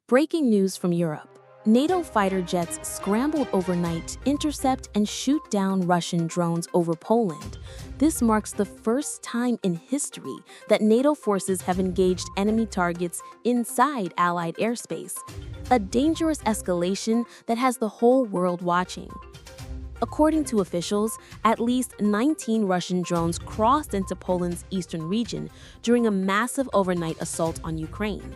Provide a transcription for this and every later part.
Breaking news from Europe. NATO fighter jets scrambled overnight to intercept and shoot down Russian drones over Poland. This marks the first time in history that NATO forces have engaged enemy targets inside Allied airspace, a dangerous escalation that has the whole world watching. According to officials, at least 19 Russian drones crossed into Poland's eastern region during a massive overnight assault on Ukraine.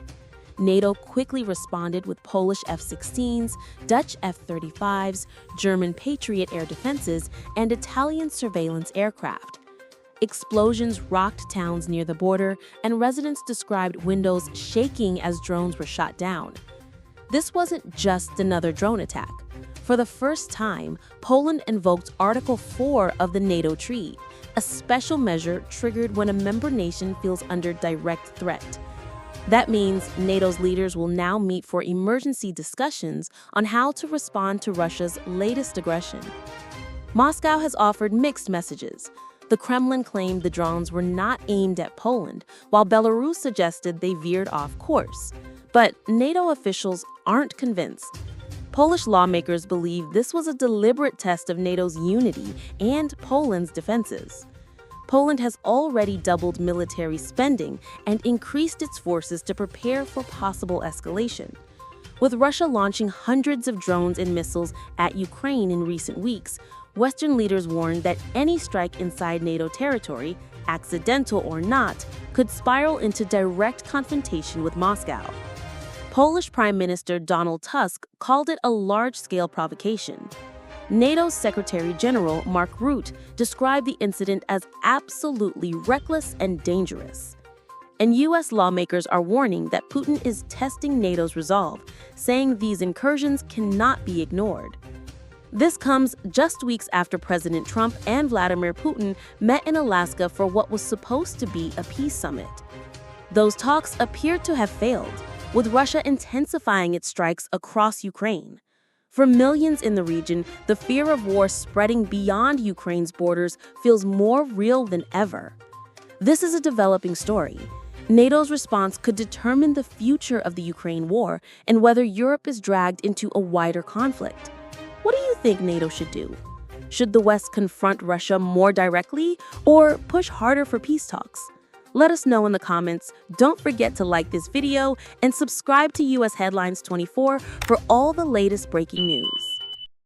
NATO quickly responded with Polish F-16s, Dutch F-35s, German Patriot air defenses, and Italian surveillance aircraft. Explosions rocked towns near the border, and residents described windows shaking as drones were shot down. This wasn't just another drone attack. For the first time, Poland invoked Article 4 of the NATO Treaty, a special measure triggered when a member nation feels under direct threat. That means NATO's leaders will now meet for emergency discussions on how to respond to Russia's latest aggression. Moscow has offered mixed messages. The Kremlin claimed the drones were not aimed at Poland, while Belarus suggested they veered off course. But NATO officials aren't convinced. Polish lawmakers believe this was a deliberate test of NATO's unity and Poland's defenses. Poland has already doubled military spending and increased its forces to prepare for possible escalation. With Russia launching hundreds of drones and missiles at Ukraine in recent weeks, Western leaders warned that any strike inside NATO territory, accidental or not, could spiral into direct confrontation with Moscow. Polish Prime Minister Donald Tusk called it a large-scale provocation. NATO's Secretary General Mark Rutte described the incident as absolutely reckless and dangerous. And U.S. lawmakers are warning that Putin is testing NATO's resolve, saying these incursions cannot be ignored. This comes just weeks after President Trump and Vladimir Putin met in Alaska for what was supposed to be a peace summit. Those talks appear to have failed, with Russia intensifying its strikes across Ukraine. For millions in the region, the fear of war spreading beyond Ukraine's borders feels more real than ever. This is a developing story. NATO's response could determine the future of the Ukraine war and whether Europe is dragged into a wider conflict. What do you think NATO should do? Should the West confront Russia more directly or push harder for peace talks? Let us know in the comments. Don't forget to like this video and subscribe to US Headlines 24 for all the latest breaking news.